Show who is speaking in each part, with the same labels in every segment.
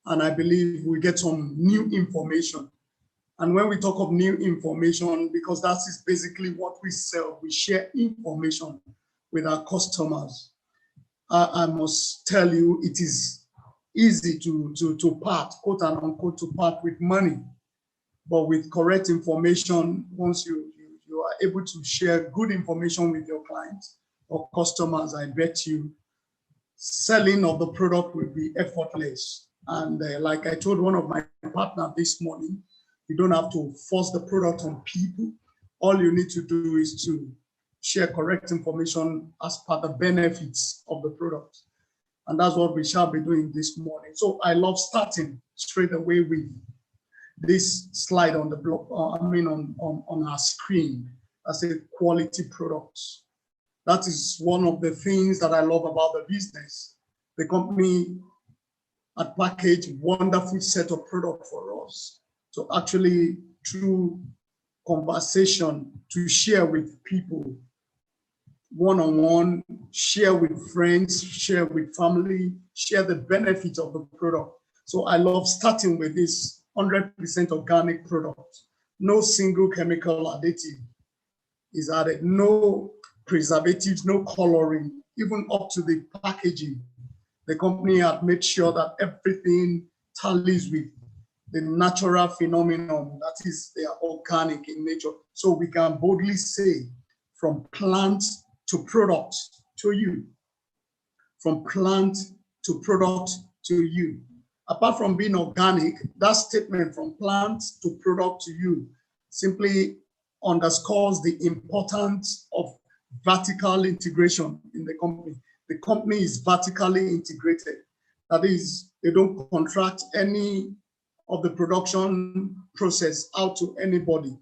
Speaker 1: and I believe we get some new information. And when we talk of new information, because that is basically what we sell, we share information with our customers. I must tell you, it is easy to part, quote and unquote, to part with money. But with correct information, once you are able to share good information with your clients or customers, I bet you selling of the product will be effortless. And like I told one of my partners this morning, you don't have to force the product on people. All you need to do is to share correct information as per the benefits of the product. And that's what we shall be doing this morning. So I love starting straight away with this slide on the block, on our screen. As a quality products. That is one of the things that I love about the business. The company had packaged wonderful set of products for us. So actually, through conversation, to share with people, one-on-one, share with friends, share with family, share the benefits of the product. So I love starting with this 100% organic product. No single chemical additive is added, no preservatives, no coloring, even up to the packaging. The company had made sure that everything tallies with the natural phenomenon, that is, they are organic in nature. So we can boldly say, from plant to product to you. From plant to product to you. Apart from being organic, that statement from plant to product to you simply underscores the importance of vertical integration in the company. The company is vertically integrated. That is, they don't contract any of the production process out to anybody.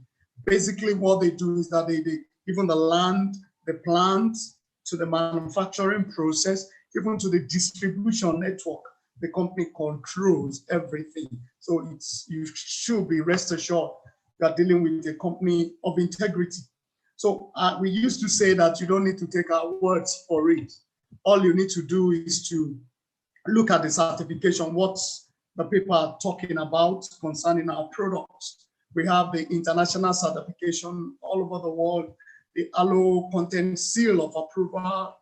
Speaker 1: Basically, what they do is that they even the land, the plant, to the manufacturing process, even to the distribution network, the company controls everything. So you should be rest assured you are dealing with a company of integrity. So we used to say that you don't need to take our words for it. All you need to do is to look at the certification, what the people are talking about concerning our products. We have the international certification all over the world, the Aloe content seal of approval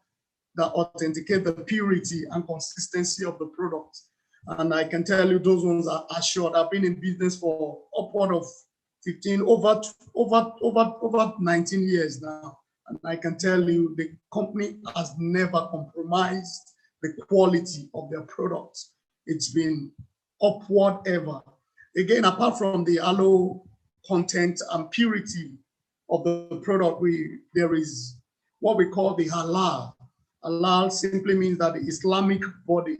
Speaker 1: that authenticate the purity and consistency of the product. And I can tell you those ones are assured. I've been in business for upward of over 19 years now. And I can tell you the company has never compromised the quality of their products. It's been upward ever. Again, apart from the Aloe content and purity of the product, there is what we call the halal. Halal simply means that the Islamic body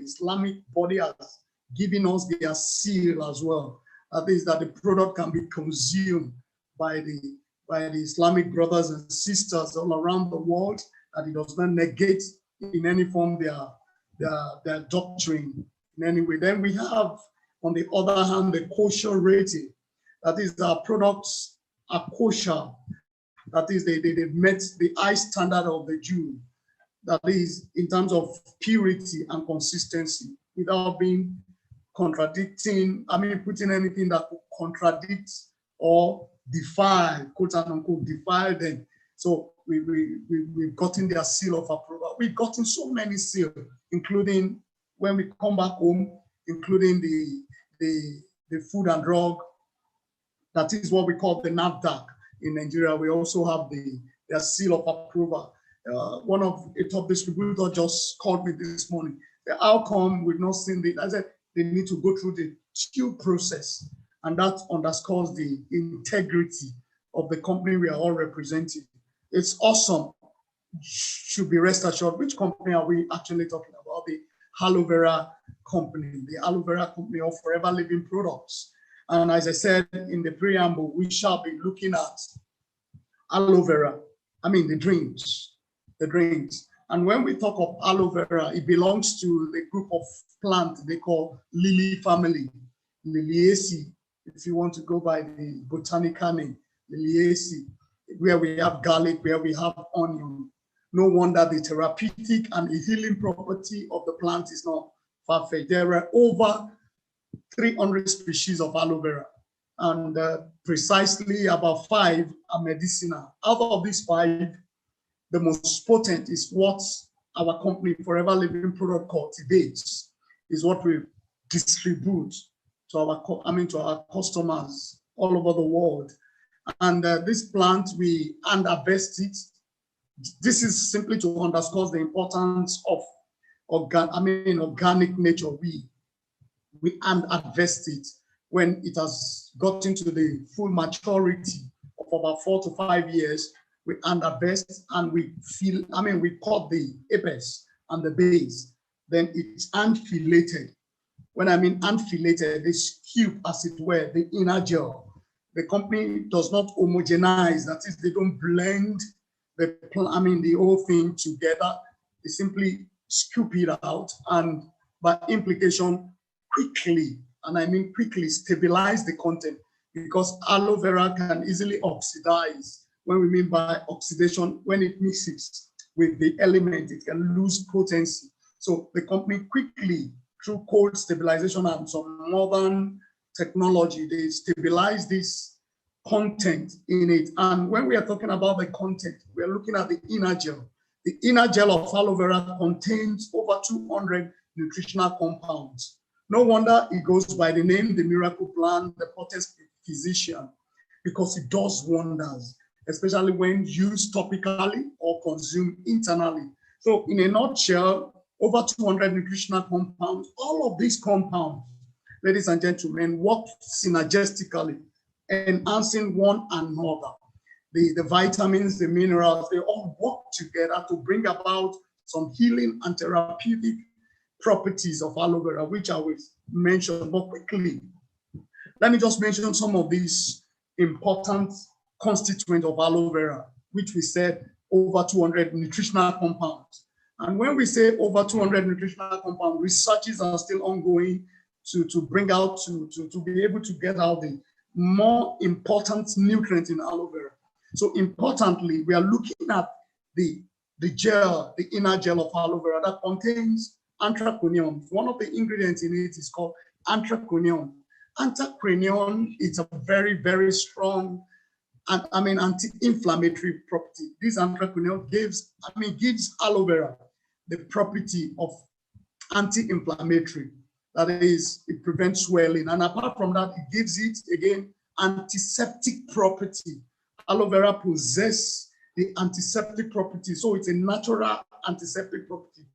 Speaker 1: has given us their seal as well. That is that the product can be consumed by the Islamic brothers and sisters all around the world, that it does not negate in any form their doctrine in any way. Then we have, on the other hand, the kosher rating. That is, our products are kosher. That is, they met the high standard of the Jew. That is, in terms of purity and consistency, without being contradicting, putting anything that could contradict or defile, quote unquote, defile them. So we've gotten their seal of approval. We've gotten so many seals, including when we come back home, including the food and drug. That is what we call the Nectar in Nigeria. We also have their seal of approval. One of a top distributor just called me this morning. How come we've not seen it? I said they need to go through the due process, and that underscores the integrity of the company we are all representing. It's awesome. Should be rest assured. Which company are we actually talking about? The Aloe Vera company, the Aloe Vera company of Forever Living Products. And as I said in the preamble, we shall be looking at aloe vera. The drinks. And when we talk of aloe vera, it belongs to the group of plants they call lily family, Liliaceae, if you want to go by the botanical name, Liliaceae, where we have garlic, where we have onion. No wonder the therapeutic and the healing property of the plant is not far-fetched. There are over 300 species of aloe vera, and precisely about 5 are medicinal. Out of these 5, the most potent is what our company, Forever Living Product, cultivates, is what we distribute to our customers all over the world. And this plant, we hand harvest it. This is simply to underscore the importance of organic nature. We hand harvest it when it has gotten to the full maturity of about 4 to 5 years. We hand harvest and we cut the apex and the base. Then it's hand filleted. When I mean hand filleted, they scoop, as it were, the inner gel. The company does not homogenize, that is, they don't blend the whole thing together. They simply scoop it out, and by implication, quickly, and I mean quickly, stabilize the content, because aloe vera can easily oxidize. When we mean by oxidation, when it mixes with the element, it can lose potency. So the company quickly, through cold stabilization and some modern technology, they stabilize this content in it. And when we are talking about the content, we are looking at the inner gel. The inner gel of aloe vera contains over 200 nutritional compounds. No wonder it goes by the name, the miracle plant, the potters physician, because it does wonders, especially when used topically or consumed internally. So in a nutshell, over 200 nutritional compounds. All of these compounds, ladies and gentlemen, work synergistically, enhancing one another. The vitamins, the minerals, they all work together to bring about some healing and therapeutic properties of aloe vera, which I will mention. But quickly, let me just mention some of these important constituents of aloe vera, which we said over 200 nutritional compounds. And when we say over 200 nutritional compounds, researches are still ongoing to bring out, to be able to get out the more important nutrients in aloe vera. So importantly, we are looking at the gel, the inner gel of aloe vera that contains anthraconium. One of the ingredients in it is called anthraconium. Anthraconium is a very, very strong anti-inflammatory property. This anthraconium gives aloe vera the property of anti-inflammatory. That is, it prevents swelling. And apart from that, it gives it, again, antiseptic property. Aloe vera possesses the antiseptic property. So it's a natural antiseptic property.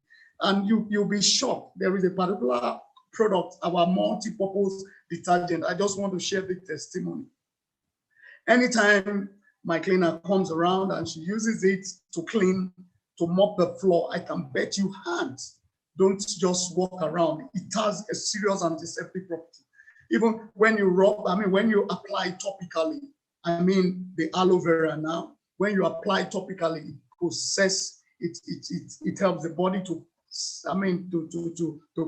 Speaker 1: And you'll be shocked. There is a particular product, our multi-purpose detergent. I just want to share the testimony. Anytime my cleaner comes around and she uses it to clean, to mop the floor, I can bet you hands don't just walk around. It has a serious antiseptic property. Even when you when you apply topically, the aloe vera now, when you apply topically, it helps the body to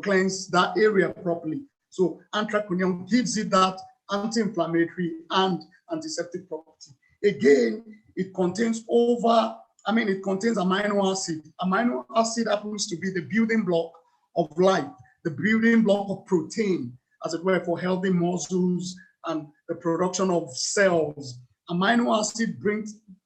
Speaker 1: cleanse that area properly. So anthraconium gives it that anti-inflammatory and antiseptic property. Again, it contains it contains amino acid. Amino acid happens to be the building block of life, the building block of protein, as it were, for healthy muscles and the production of cells. Amino acid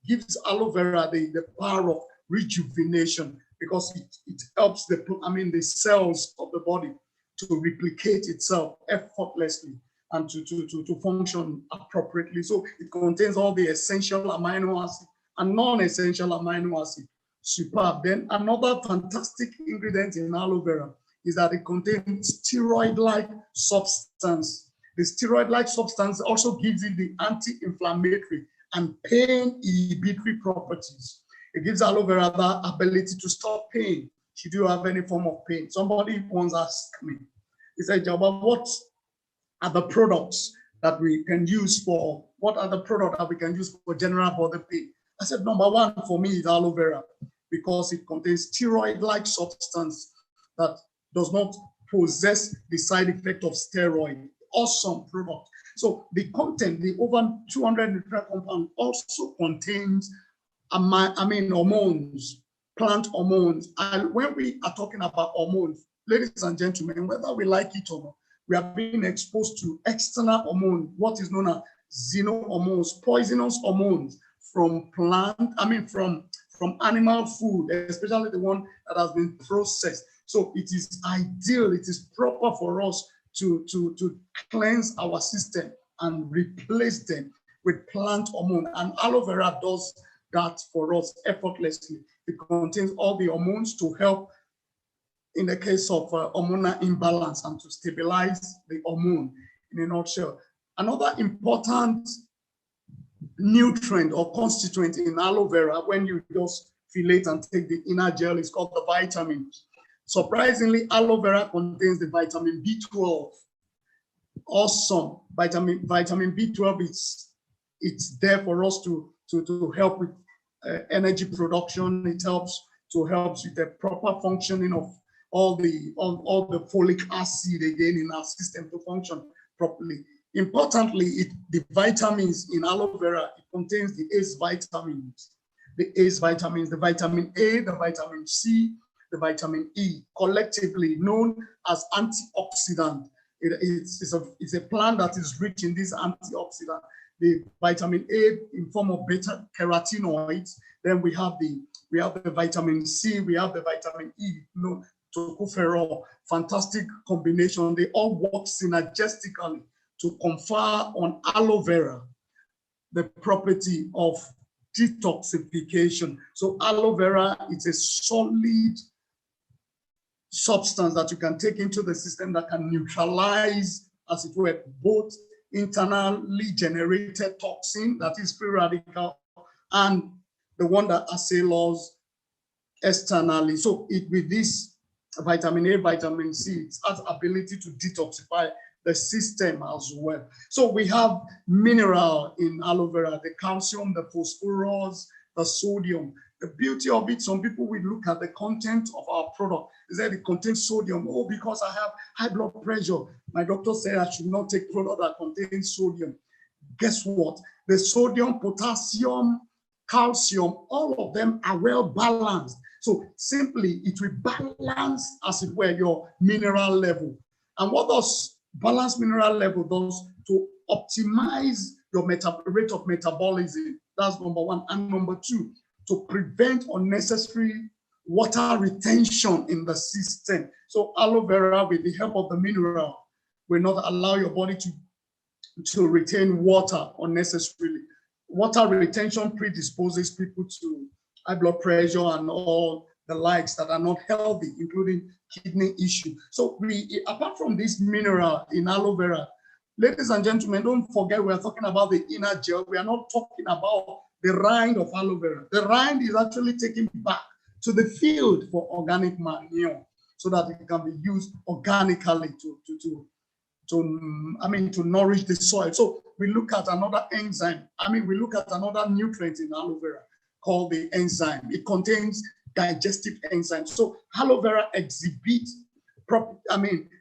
Speaker 1: gives aloe vera the power of rejuvenation, because it helps the cells of the body to replicate itself effortlessly and to function appropriately. So it contains all the essential amino acid and non-essential amino acid. Superb. Then another fantastic ingredient in aloe vera is that it contains steroid-like substance. The steroid-like substance also gives it the anti-inflammatory and pain inhibitory properties. It gives aloe vera the ability to stop pain should you have any form of pain. Somebody once asked me, he said, Ijaoba, what are the products that we can use for general body pain? I said, number one for me is aloe vera, because it contains steroid-like substance that does not possess the side effect of steroid. Awesome product. So the content, the over 200 nutrient compound also contains hormones, plant hormones. And when we are talking about hormones, ladies and gentlemen, whether we like it or not, we are being exposed to external hormones, what is known as xenohormones, poisonous hormones from from animal food, especially the one that has been processed. So it is ideal, it is proper for us to cleanse our system and replace them with plant hormone. And aloe vera does that for us effortlessly. It contains all the hormones to help in the case of hormonal imbalance and to stabilize the hormone in a nutshell. Another important nutrient or constituent in aloe vera, when you just fillet and take the inner gel, is called the vitamins. Surprisingly, aloe vera contains the vitamin B12. Awesome. Vitamin B12, it's there for us to help with energy production. It helps with the proper functioning of all the folic acid again in our system to function properly. Importantly, the vitamins in aloe vera, it contains the ACE vitamins, the vitamin A, the vitamin C, the vitamin E, collectively known as antioxidant. It's a plant that is rich in this antioxidant. The vitamin A in form of beta carotenoids. Then we have the vitamin C, we have the vitamin E, tocopherol. Fantastic combination. They all work synergistically to confer on aloe vera the property of detoxification. So aloe vera is a solid substance that you can take into the system that can neutralize, as it were, both internally generated toxin, that is free radical, and the one that assails externally. So with this vitamin A, vitamin C, it has ability to detoxify the system as well. So we have mineral in aloe vera, the calcium, the phosphorus, the sodium. The beauty of it, some people will look at the content of our product. They say it contains sodium. Oh, because I have high blood pressure, my doctor said I should not take product that contains sodium. Guess what? The sodium, potassium, calcium, all of them are well balanced. So simply, it will balance, as it were, your mineral level. And what does balanced mineral level does to optimize your rate of metabolism? That's number one. And number two, to prevent unnecessary water retention in the system. So aloe vera, with the help of the mineral, will not allow your body to retain water unnecessarily. Water retention predisposes people to high blood pressure and all the likes that are not healthy, including kidney issue. So apart from this mineral in aloe vera, ladies and gentlemen, don't forget we are talking about the inner gel. We are not talking about the rind of aloe vera. The rind is actually taken back to the field for organic manure so that it can be used organically to nourish the soil. So we look at another enzyme. We look at another nutrient in aloe vera called the enzyme. It contains digestive enzymes. So aloe vera exhibits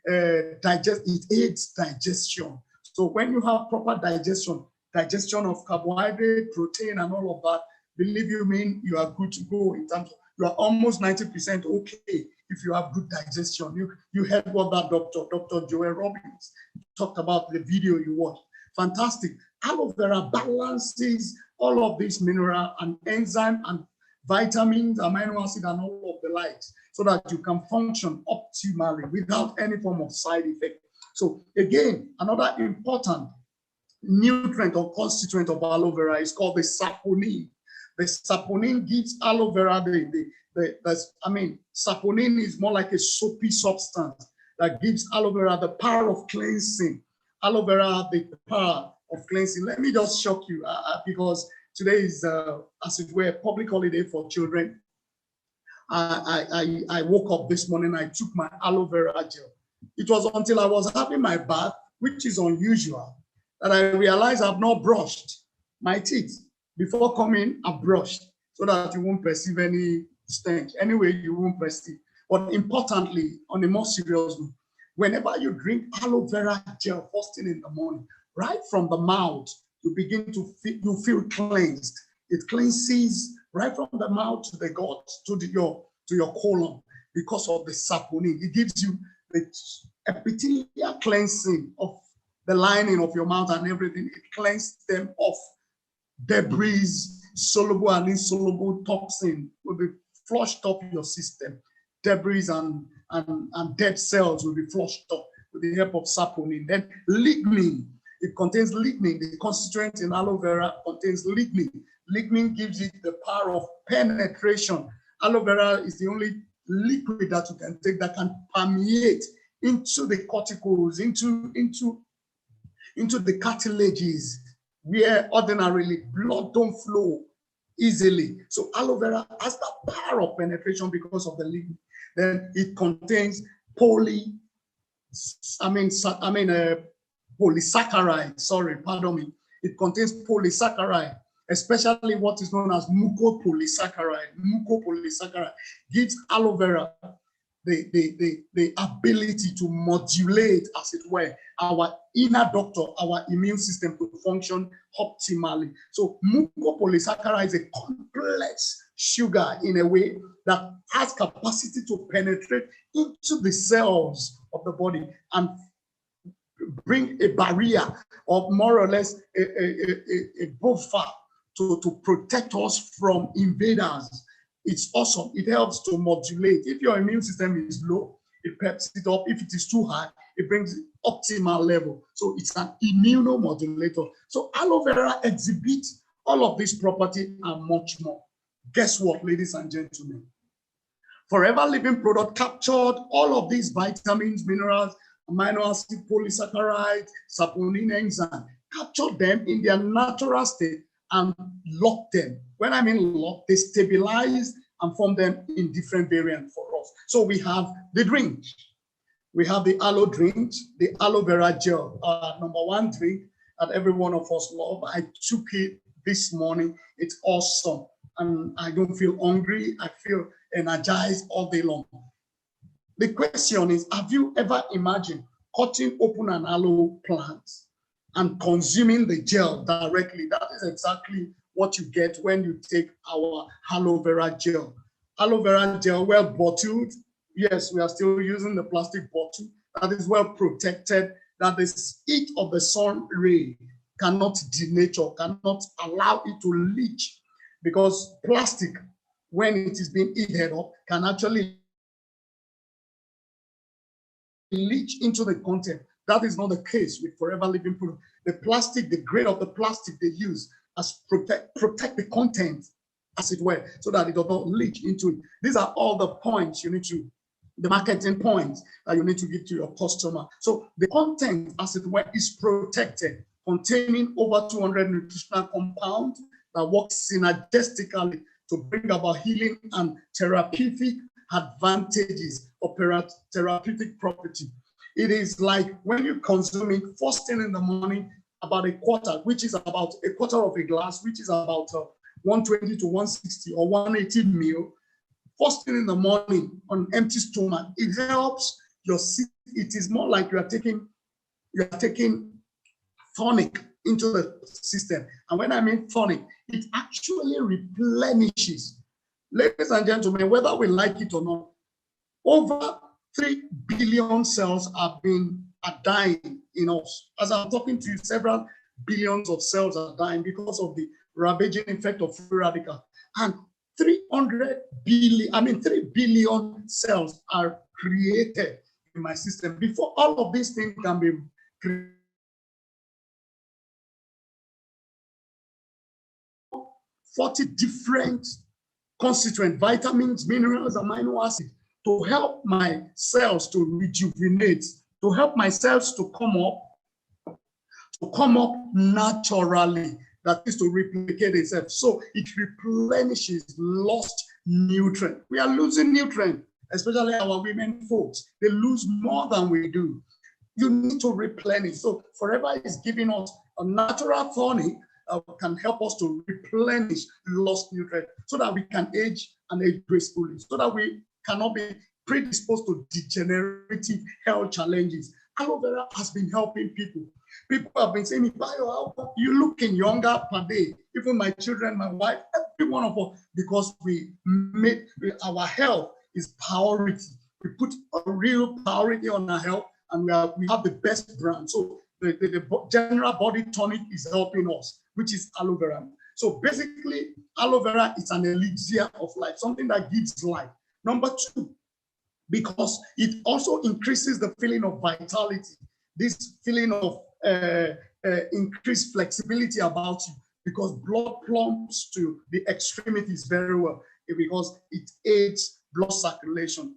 Speaker 1: it aids digestion. So when you have proper digestion of carbohydrate, protein, and all of that, believe you are good to go in terms of, you are almost 90% okay if you have good digestion. You heard what that Dr. Joel Robbins talked about, the video you watched. Fantastic. Aloe vera balances all of these mineral and enzyme and vitamins, amino acid, and all of the likes, so that you can function optimally without any form of side effect. So again, another important nutrient or constituent of aloe vera is called the saponin. The saponin gives aloe vera saponin is more like a soapy substance that gives aloe vera the power of cleansing. Aloe vera, the power of cleansing. Let me just shock you because today is, as it were, public holiday for children. I woke up this morning, I took my aloe vera gel. It was until I was having my bath, which is unusual, that I realized I've not brushed my teeth. Before coming, I brushed so that you won't perceive any stench. Anyway, you won't perceive. But importantly, on a more serious note, whenever you drink aloe vera gel first thing in the morning, right from the mouth, you begin to feel cleansed. It cleanses right from the mouth to the gut, to your colon, because of the saponin. It gives you the epithelial cleansing of the lining of your mouth and everything. It cleanses them off. Debris, soluble and insoluble toxin will be flushed off your system. Debris and dead cells will be flushed off with the help of saponin. Then lignin, it contains lignin. The constituent in aloe vera contains lignin. Lignin gives it the power of penetration. Aloe vera is the only liquid that you can take that can permeate into the corticals, into the cartilages, where ordinarily blood don't flow easily. So aloe vera has that power of penetration because of the lignin. Then it contains polysaccharide. Sorry, pardon me. It contains polysaccharide, especially what is known as mucopolysaccharide. Mucopolysaccharide gives aloe vera the ability to modulate, as it were, our inner doctor, our immune system to function optimally. So mucopolysaccharide is a complex sugar in a way that has capacity to penetrate into the cells of the body and bring a barrier of more or less a buffer to protect us from invaders. It's awesome. It helps to modulate. If your immune system is low, it peps it up. If it is too high, it brings it optimal level. So it's an immunomodulator. So aloe vera exhibits all of this property and much more. Guess what, ladies and gentlemen? Forever Living product captured all of these vitamins, minerals, amino acid, polysaccharide, saponin, enzyme, captured them in their natural state and lock them. When I mean lock, they stabilize and form them in different variants for us. So we have the drink. We have the aloe drink, the aloe vera gel, our number one drink that every one of us love. I took it this morning. It's awesome. And I don't feel hungry. I feel energized all day long. The question is, have you ever imagined cutting open an aloe plant and consuming the gel directly? That is exactly what you get when you take our aloe vera gel. Aloe vera gel, well bottled. Yes, we are still using the plastic bottle that is well protected, that the heat of the sun ray cannot denature, cannot allow it to leach, because plastic, when it is being heated up, can actually leach into the content. That is not the case with Forever Living product. The plastic, the grade of the plastic they use as protect the content, as it were, so that it does not leach into it. These are all the points you need to, the marketing points that you need to give to your customer. So the content, as it were, is protected, containing over 200 nutritional compounds that work synergistically to bring about healing and therapeutic advantages or therapeutic property. It is like when you consume it first thing in the morning, about a quarter, which is about a quarter of a glass, which is about 120 to 160 or 180 ml. First thing in the morning on empty stomach, it helps your system. It is more like you are taking tonic into the system. And when I mean tonic, it actually replenishes. Ladies and gentlemen, whether we like it or not, over 3 billion cells are dying in us. As I'm talking to you, several billions of cells are dying because of the ravaging effect of free radicals. And 3 billion cells are created in my system. Before all of these things can be created, 40 different constituent vitamins, minerals, amino acids to help my cells to rejuvenate, to help my cells to come up naturally, that is to replicate itself. So it replenishes lost nutrient. We are losing nutrient, especially our women folks. They lose more than we do. You need to replenish. So Forever is giving us a natural tonic that can help us to replenish lost nutrients so that we can age and age gracefully, so that we cannot be predisposed to degenerative health challenges. Aloe vera has been helping people. People have been saying, Ijaoba, you're looking younger per day. Even my children, my wife, every one of us, because we made our health is priority. We put a real priority on our health, and we have the best brand. So the general body tonic is helping us, which is aloe vera. So basically, aloe vera is an elixir of life, something that gives life. Number two, because it also increases the feeling of vitality, this feeling of increased flexibility about you, because blood pumps to the extremities very well, because it aids blood circulation.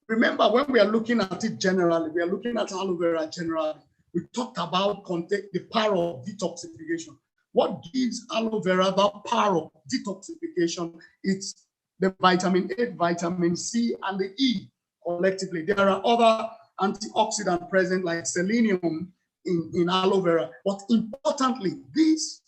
Speaker 1: Remember, when we are looking at it generally, we are looking at aloe vera generally. We talked about the power of detoxification. What gives aloe vera that power of detoxification? It's the vitamin A, vitamin C, and the E collectively. There are other antioxidants present like selenium in aloe vera, but importantly, this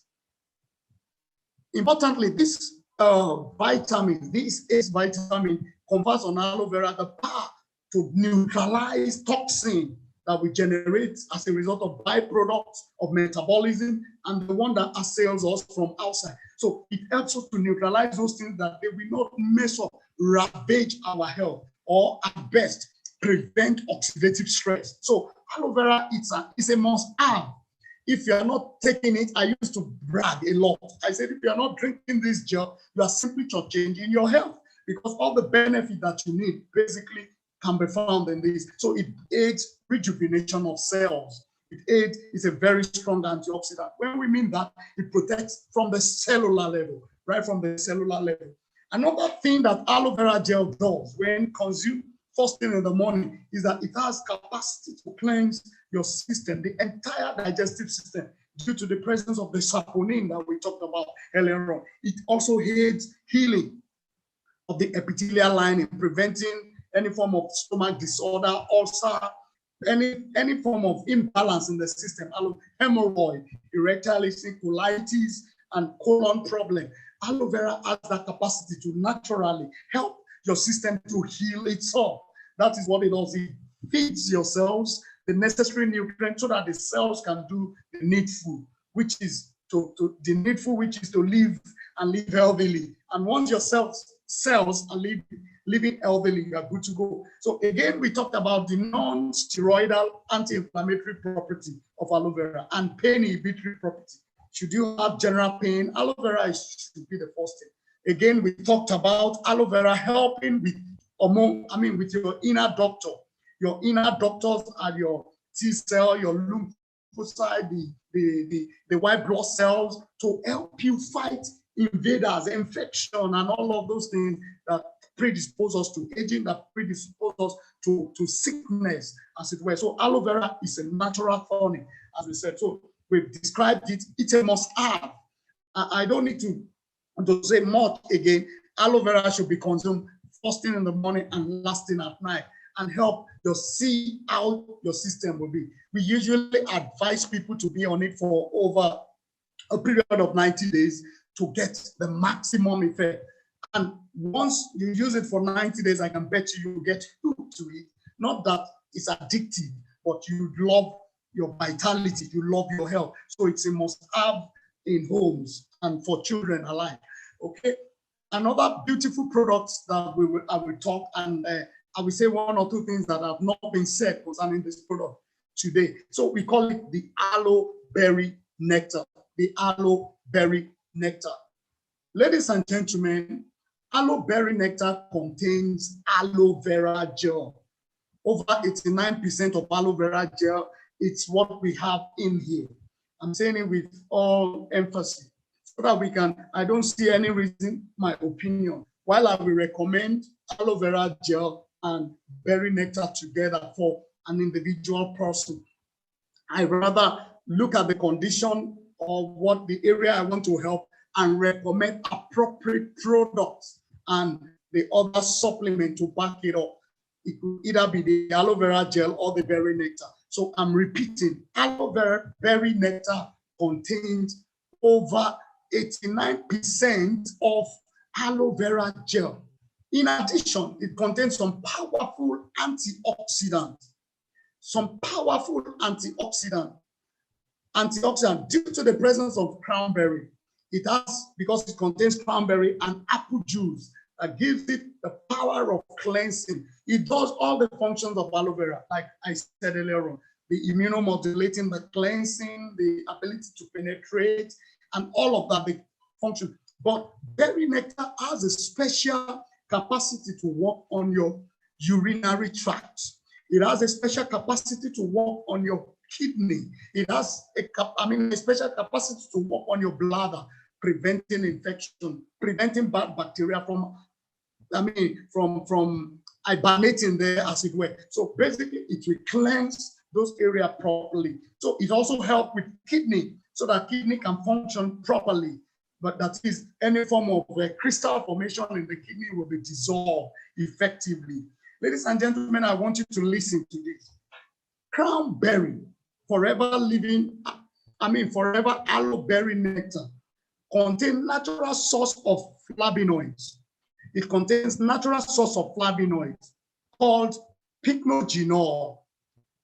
Speaker 1: vitamin, this ACE vitamin, confers on aloe vera the power to neutralize toxin that we generate as a result of byproducts of metabolism and the one that assails us from outside. So it helps us to neutralize those things that they will not mess up, ravage our health, or at best, prevent oxidative stress. So aloe vera is a must-have. If you are not taking it, I used to brag a lot. I said, if you are not drinking this gel, you are simply changing your health, because all the benefit that you need basically can be found in this. So it aids rejuvenation of cells. It's a very strong antioxidant. When we mean that, it protects from the cellular level, right from the cellular level. Another thing that aloe vera gel does when consumed first thing in the morning is that it has capacity to cleanse your system, the entire digestive system, due to the presence of the saponin that we talked about earlier on. It also aids healing of the epithelial lining, preventing any form of stomach disorder, ulcer, any form of imbalance in the system, hemorrhoid, erectile colitis, and colon problem. Aloe vera has that capacity to naturally help your system to heal itself. That is what it does. It feeds your cells the necessary nutrients so that the cells can do the needful, which is to live and live healthily. And once your cells are living healthily, you are good to go. So again, we talked about the non-steroidal anti-inflammatory property of aloe vera and pain inhibitory property. Should you have general pain, aloe vera should be the first thing. Again, we talked about aloe vera helping with with your inner doctor. Your inner doctors are your T cell, your lymphocyte, the white blood cells, to help you fight invaders, infection, and all of those things that predispose us to aging, that predispose us to sickness, as it were. So aloe vera is a natural tonic, as we said. So we've described it. It's a must-have. I don't need to say much again. Aloe vera should be consumed first thing in the morning and last thing at night, and help you see how your system will be. We usually advise people to be on it for over a period of 90 days to get the maximum effect. And once you use it for 90 days, I can bet you get hooked to it. Not that it's addictive, but you love your vitality, you love your health. So it's a must-have in homes and for children alike. Okay. Another beautiful products that I will talk, and I will say one or two things that have not been said concerning this product today. So we call it the aloe berry nectar. The aloe berry nectar. Ladies and gentlemen, aloe berry nectar contains aloe vera gel. Over 89% of aloe vera gel, it's what we have in here. I'm saying it with all emphasis, so that we can, I don't see any reason, my opinion, while I will recommend aloe vera gel and berry nectar together for an individual person, I rather look at the condition of what the area I want to help and recommend appropriate products and the other supplement to back it up. It could either be the aloe vera gel or the berry nectar. So I'm repeating, aloe vera berry nectar contains over 89% of aloe vera gel. In addition, it contains some powerful antioxidants. Antioxidant due to the presence of cranberry. It has, because it contains cranberry and apple juice that gives it the power of cleansing. It does all the functions of aloe vera, like I said earlier on, the immunomodulating, the cleansing, the ability to penetrate, and all of that, the function. But berry nectar has a special capacity to work on your urinary tract. It has a special capacity to work on your kidney. It has a special capacity to work on your bladder, preventing infection, preventing bad bacteria from hibernating there, as it were. So basically, it will cleanse those areas properly. So it also helps with kidney, so that kidney can function properly. But that is, any form of crystal formation in the kidney will be dissolved effectively. Ladies and gentlemen, I want you to listen to this. Cranberry, forever aloe berry nectar, contains natural source of flavonoids. It contains natural source of flavonoids called pycnogenol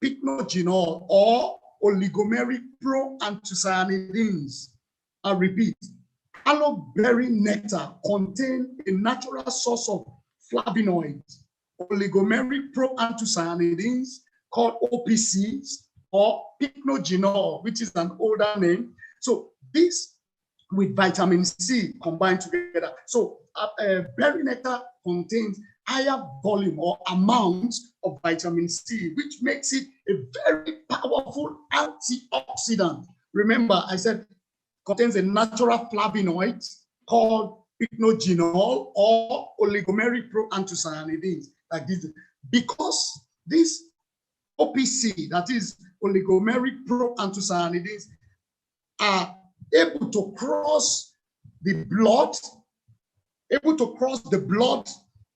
Speaker 1: or oligomeric proanthocyanidins. I repeat, aloe berry nectar contains a natural source of flavonoids, oligomeric proanthocyanidins called OPCs, or pycnogenol, which is an older name. So this with vitamin C combined together. So berry nectar contains higher volume or amount of vitamin C, which makes it a very powerful antioxidant. Remember, I said contains a natural flavonoid called pycnogenol or oligomeric proanthocyanidins. Like this, because this OPC, that is oligomeric proanthocyanidins, are able to cross the blood,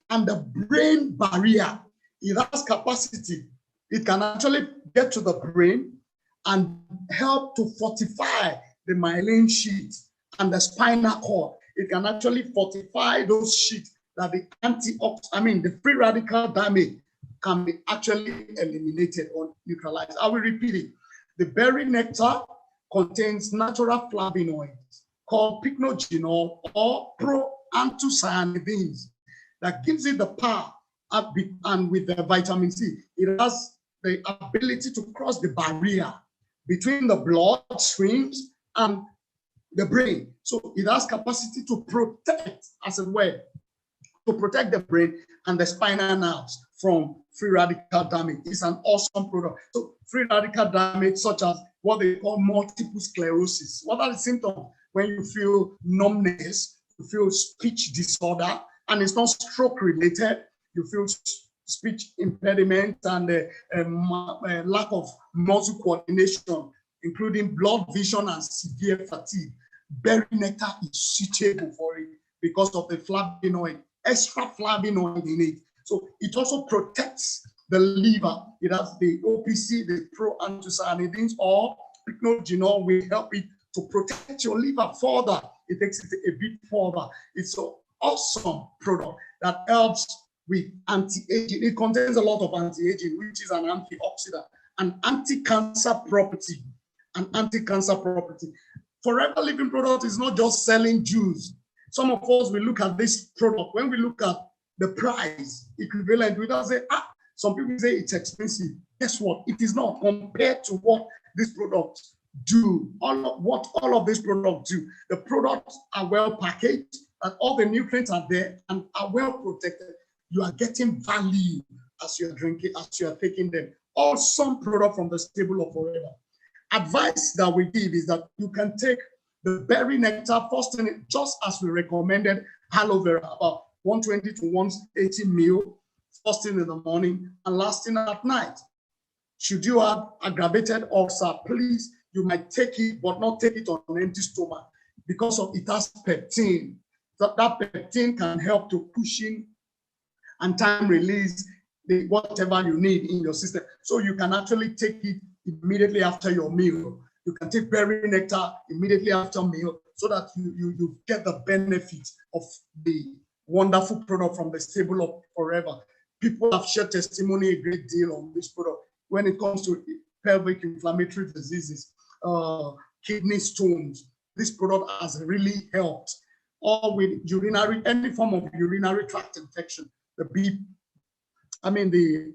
Speaker 1: and the brain barrier. It has capacity. It can actually get to the brain and help to fortify the myelin sheath and the spinal cord. It can actually fortify those sheaths that the free radical damage can be actually eliminated or neutralized. I will repeat it. The berry nectar contains natural flavonoids called pycnogenol or proanthocyanidins that gives it the power, and with the vitamin C, it has the ability to cross the barrier between the blood streams and the brain. So it has capacity to protect, as it were, to protect the brain and the spinal nerves from free radical damage. It's an awesome product. So free radical damage, such as what they call multiple sclerosis. What are the symptoms? When you feel numbness, you feel speech disorder, and it's not stroke related. You feel speech impediment and lack of muscle coordination, including blurred vision and severe fatigue. Berry nectar is suitable for it because of the flavonoid, extra flavonoid in it. So it also protects the liver. It has the OPC, the proanthocyanidins or pycnogenol will help it to protect your liver further. It takes it a bit further. It's an awesome product that helps with anti-aging. It contains a lot of anti-aging, which is an antioxidant, an anti-cancer property, Forever Living product is not just selling juice. Some of us will look at this product. When we look at the price equivalent, we don't say, some people say it's expensive. Guess what? It is not compared to what these products do. What all of these products do. The products are well packaged, and all the nutrients are there and are well protected. You are getting value as you're drinking, as you're taking them. Awesome product from the stable of Forever. Advice that we give is that you can take the berry nectar first thing, just as we recommended aloe vera, about 120 to 180 ml, first thing in the morning and last thing at night. Should you have aggravated ulcer, please, you might take it, but not take it on an empty stomach because of it has peptine. That peptine can help to push in and time release whatever you need in your system. So you can actually take it immediately after your meal. You can take berry nectar immediately after meal so that you get the benefits of the wonderful product from the stable of Forever. People have shared testimony a great deal on this product when it comes to pelvic inflammatory diseases, kidney stones. This product has really helped or with any form of urinary tract infection. The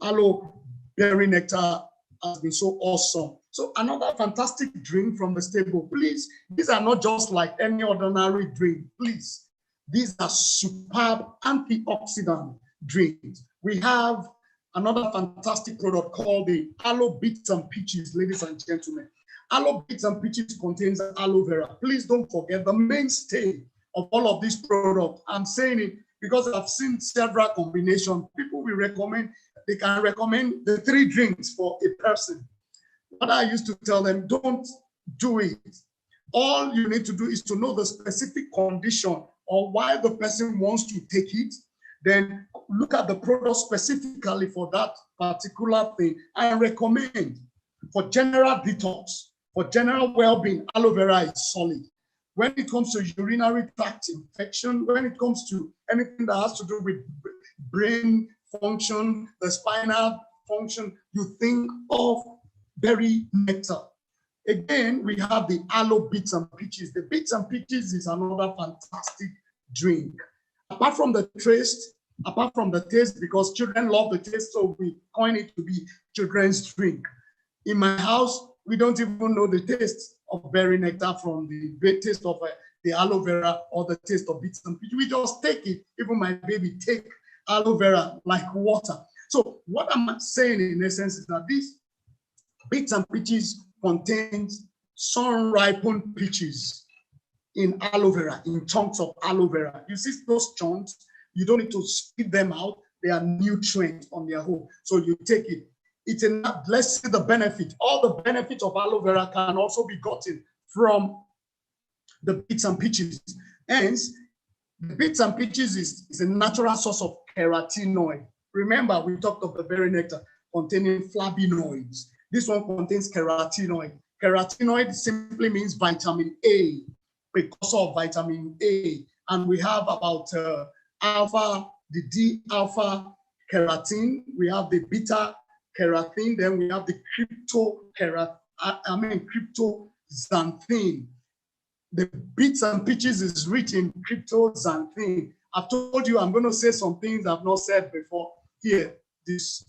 Speaker 1: aloe berry nectar has been so awesome. So another fantastic drink from the stable. Please, these are not just like any ordinary drink. Please, these are superb antioxidant drinks. We have another fantastic product called the Aloe Bits and Peaches, ladies and gentlemen. Aloe Bits and Peaches contains aloe vera. Please don't forget the mainstay of all of these products. I'm saying it because I've seen several combinations. People will recommend, they can recommend the 3 drinks for a person. What I used to tell them, don't do it. All you need to do is to know the specific condition or why the person wants to take it. Then look at the product specifically for that particular thing and recommend. For general detox, for general well-being, aloe vera is solid. When it comes to urinary tract infection, when it comes to anything that has to do with brain function, the spinal function, you think of berry nectar. Again, we have the aloe bits and peaches. The bits and peaches is another fantastic drink. Apart from the taste, because children love the taste, so we coin it to be children's drink. In my house, we don't even know the taste of berry nectar from the taste of the aloe vera or the taste of bits and peaches. We just take it. Even my baby take aloe vera like water. So what I'm saying in essence is that these bits and peaches contains sun-ripened peaches in aloe vera, in chunks of aloe vera. You see those chunks, you don't need to spit them out. They are nutrients on their own. So you take it. It's enough. Let's see the benefit. All the benefits of aloe vera can also be gotten from the bits and peaches. Hence, the bits and peaches is a natural source of carotenoid. Remember, we talked of the berry nectar containing flavonoids. This one contains carotenoid. Carotenoid simply means vitamin A, precursor of vitamin A. And we have about the D-alpha carotene. We have the beta carotene. Then we have the cryptoxanthin. The bits and peaches is rich in cryptoxanthin. I've told you I'm going to say some things I've not said before here this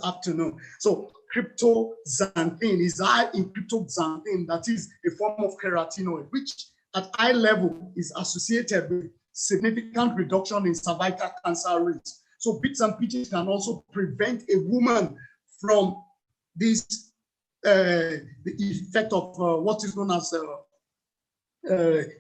Speaker 1: afternoon. So cryptoxanthin is high in cryptoxanthin, that is a form of carotenoid, which at high level is associated with significant reduction in cervical cancer rates. So bits and peaches can also prevent a woman from this, the effect of what is known as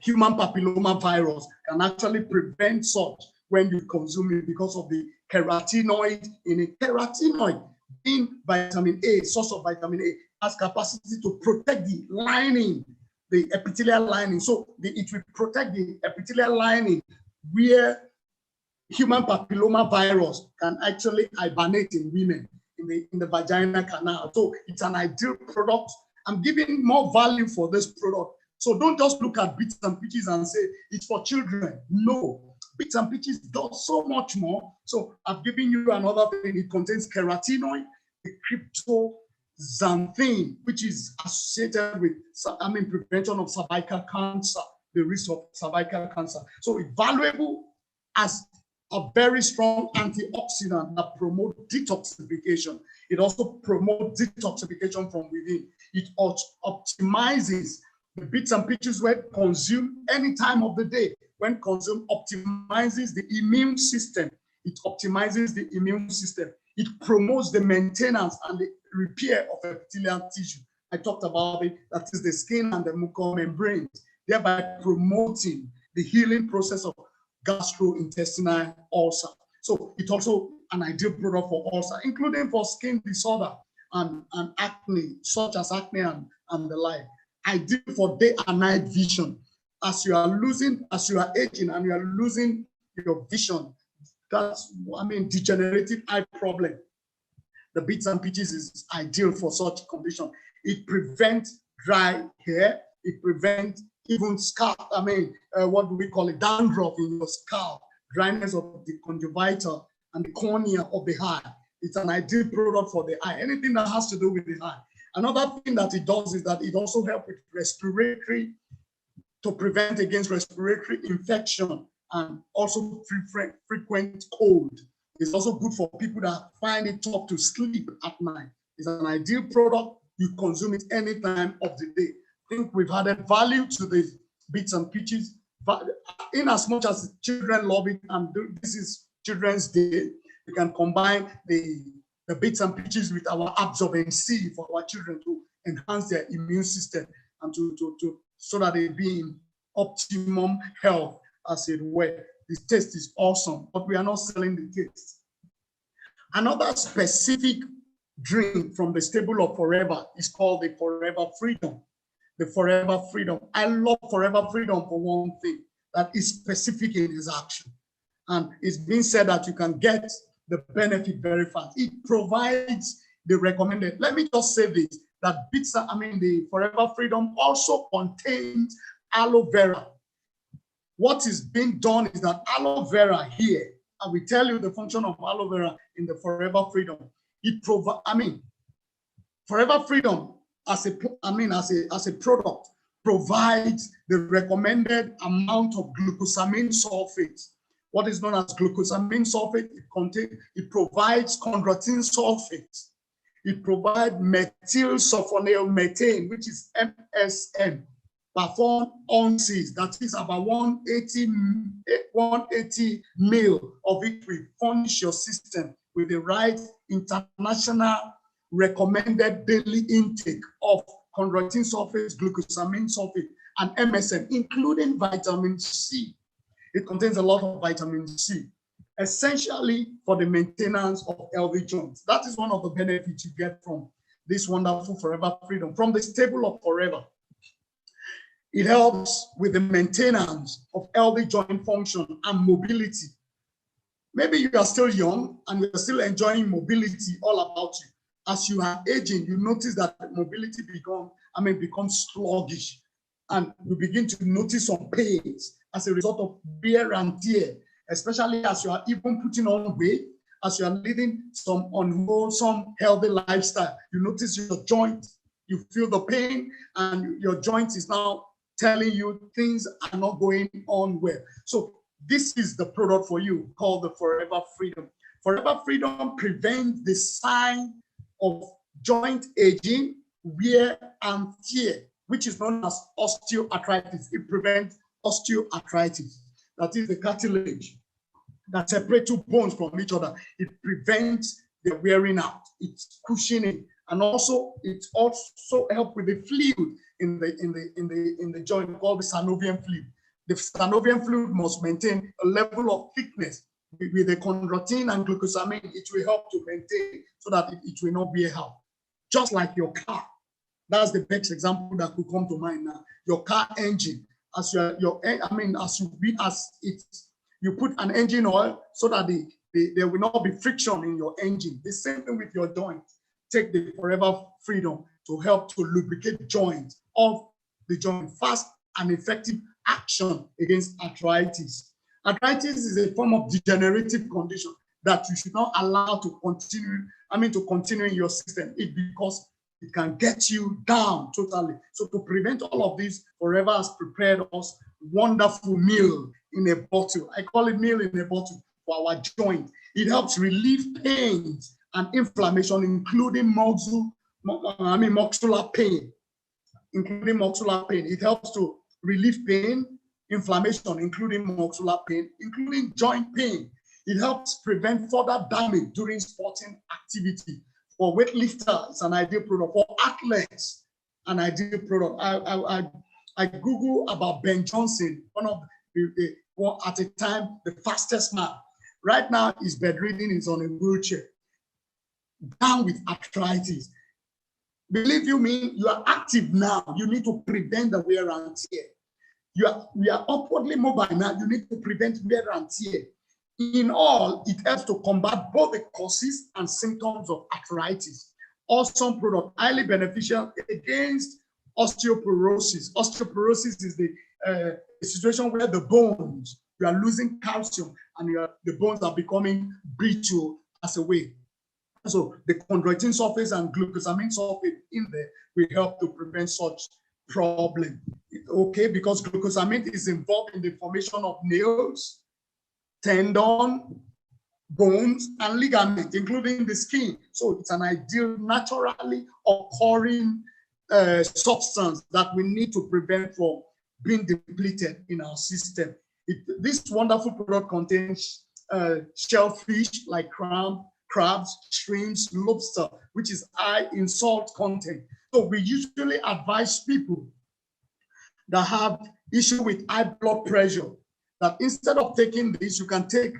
Speaker 1: human papilloma virus can actually prevent such when you consume it because of the carotenoid in it. Carotenoid being vitamin A, source of vitamin A, has capacity to protect the lining, the epithelial lining. So it will protect the epithelial lining where human papilloma virus can actually hibernate in women in the vaginal canal. So it's an ideal product. I'm giving more value for this product. So don't just look at bits and peaches and say it's for children. No, bits and peaches does so much more. So I've given you another thing. It contains carotenoid, the cryptoxanthin, which is associated with, prevention of cervical cancer, the risk of cervical cancer. So it's valuable as a very strong antioxidant that promotes detoxification. It also promotes detoxification from within. It optimizes the bits and peaches when consumed any time of the day. When consumed, optimizes the immune system. It optimizes the immune system. It promotes the maintenance and the repair of epithelial tissue. I talked about it, that is the skin and the mucous membranes, thereby promoting the healing process of gastrointestinal ulcer. So it's also an ideal product for ulcer, including for skin disorder and acne, such as acne and the like. Ideal for day and night vision. As you are aging and you are losing your vision, that's, degenerative eye problem. The bits and peaches is ideal for such condition. It prevents dry hair. It prevents even scalp, what do we call it? Dandruff in your scalp, dryness of the conjunctiva and the cornea of the eye. It's an ideal product for the eye, anything that has to do with the eye. Another thing that it does is that it also helps with respiratory to prevent against respiratory infection and also frequent cold. It's also good for people that find it tough to sleep at night. It's an ideal product. You consume it any time of the day. I think we've added value to the bits and peaches, but in as much as children love it, and this is Children's Day, you can combine the bits and peaches with our absorbent C for our children to enhance their immune system and so that they be in optimum health, as it were. This taste is awesome, but we are not selling the taste. Another specific drink from the stable of Forever is called the Forever Freedom. The Forever Freedom. I love Forever Freedom for one thing, that is specific in its action. And it's been said that you can get the benefit very fast. It provides the recommended. Let me just say this, that the Forever Freedom also contains aloe vera. What is being done is that aloe vera here, I will tell you the function of aloe vera in the Forever Freedom. It provides, Forever Freedom as a product provides the recommended amount of glucosamine sulfate. What is known as glucosamine sulfate, it provides chondroitin sulfate. It provides methyl sulfonyl methane, which is MSM, per 4 ounces. That is about 180 mil of it will furnish your system with the right international recommended daily intake of chondroitin sulfate, glucosamine sulfate, and MSM, including vitamin C. It contains a lot of vitamin C, essentially for the maintenance of healthy joints. That is one of the benefits you get from this wonderful Forever Freedom. From the stable of Forever, it helps with the maintenance of healthy joint function and mobility. Maybe you are still young and you're still enjoying mobility all about you. As you are aging, you notice that mobility becomes sluggish, and you begin to notice some pains as a result of wear and tear, especially as you are even putting on weight, as you are leading some unwholesome, healthy lifestyle. You notice your joint, you feel the pain, and your joint is now telling you things are not going on well. So this is the product for you, called the Forever Freedom. Forever Freedom prevents the sign of joint aging, wear and tear, which is known as osteoarthritis. It prevents osteoarthritis. That is the cartilage that separates two bones from each other. It prevents the wearing out. It's cushioning, and also it also helps with the fluid in the joint called the synovial fluid. The synovial fluid must maintain a level of thickness. With the chondroitin and glucosamine, it will help to maintain so that it will not wear out. Just like your car. That's the best example that could come to mind now. Your car engine, you put an engine oil so that there will not be friction in your engine. The same thing with your joint. Take the Forever Freedom to help to lubricate joints of the joint. Fast and effective action against arthritis. Arthritis is a form of degenerative condition that you should not allow to continue in your system. Because it can get you down totally. So to prevent all of this, Forever has prepared us wonderful meal in a bottle. I call it meal in a bottle for our joint. It helps relieve pains and inflammation, including muscular pain. It helps to relieve pain, inflammation, including muscular pain, including joint pain. It helps prevent further damage during sporting activity. For weightlifters, it's an ideal product. For athletes, an ideal product. I Google about Ben Johnson, one of at the time the fastest man. Right now, he's bedridden, he's on a wheelchair, down with arthritis. Believe you me, you are active now. You need to prevent the wear and tear. We are upwardly mobile now. You need to prevent wear and tear. In all, it helps to combat both the causes and symptoms of arthritis. Awesome product, highly beneficial against osteoporosis. Osteoporosis is the situation where the bones, you are losing calcium and the bones are becoming brittle as a way. So the chondroitin sulfate and glucosamine sulfate in there will help to prevent such problem. Okay, because glucosamine is involved in the formation of nails, tendon, bones, and ligaments, including the skin. So it's an ideal, naturally occurring substance that we need to prevent from being depleted in our system. This wonderful product contains shellfish like crabs, shrimps, lobster, which is high in salt content. So we usually advise people that have issue with high blood pressure that instead of taking this, you can take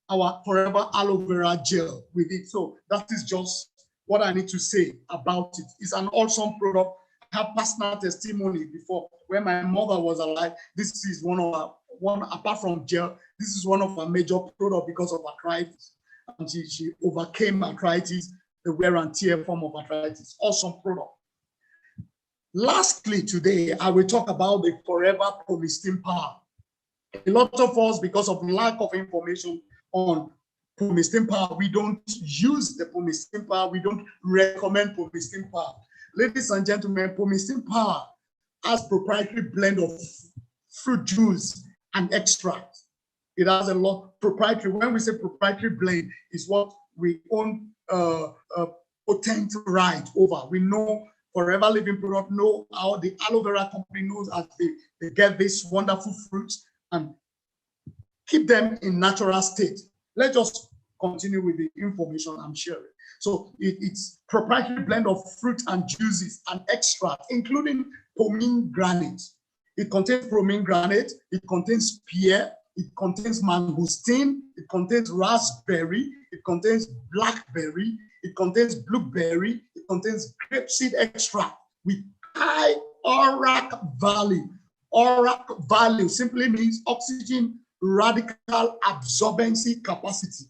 Speaker 1: our Forever Aloe Vera gel with it. So that is just what I need to say about it. It's an awesome product. I have personal testimony before when my mother was alive. This is one apart from gel, this is one of our major products because of arthritis. And she overcame arthritis, the wear and tear form of arthritis. Awesome product. Lastly, today, I will talk about the Forever Pomesteen Power. A lot of us, because of lack of information on Pomesteen Power, we don't use the Pomesteen Power. We don't recommend Pomesteen Power. Ladies and gentlemen, Pomesteen Power has proprietary blend of fruit juice and extract. It has a lot proprietary. When we say proprietary blend, is what we own potent right over. We know Forever Living product, know how the aloe vera company knows as they get these wonderful fruits and keep them in natural state. Let's just continue with the information I'm sharing. So it's proprietary blend of fruit and juices and extract, including pomegranate. It contains pomegranate, it contains pear, it contains mangosteen, it contains raspberry, it contains blackberry, it contains blueberry, it contains grapeseed extract with high ORAC value. ORAC value simply means oxygen radical absorbency capacity.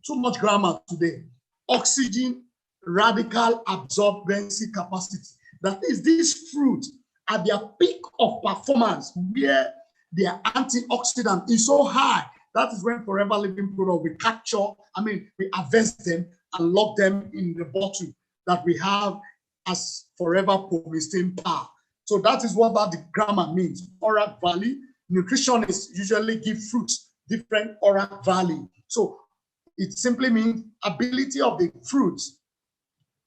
Speaker 1: Too much grammar today. Oxygen radical absorbency capacity. That is, these fruits at their peak of performance, where their antioxidant is so high. That is when Forever Living product we capture, we harvest them and lock them in the bottle that we have as Forever Pomesteen Power. So that is what the grammar means. ORAC value. Nutritionists usually give fruits different ORAC value. So it simply means ability of the fruits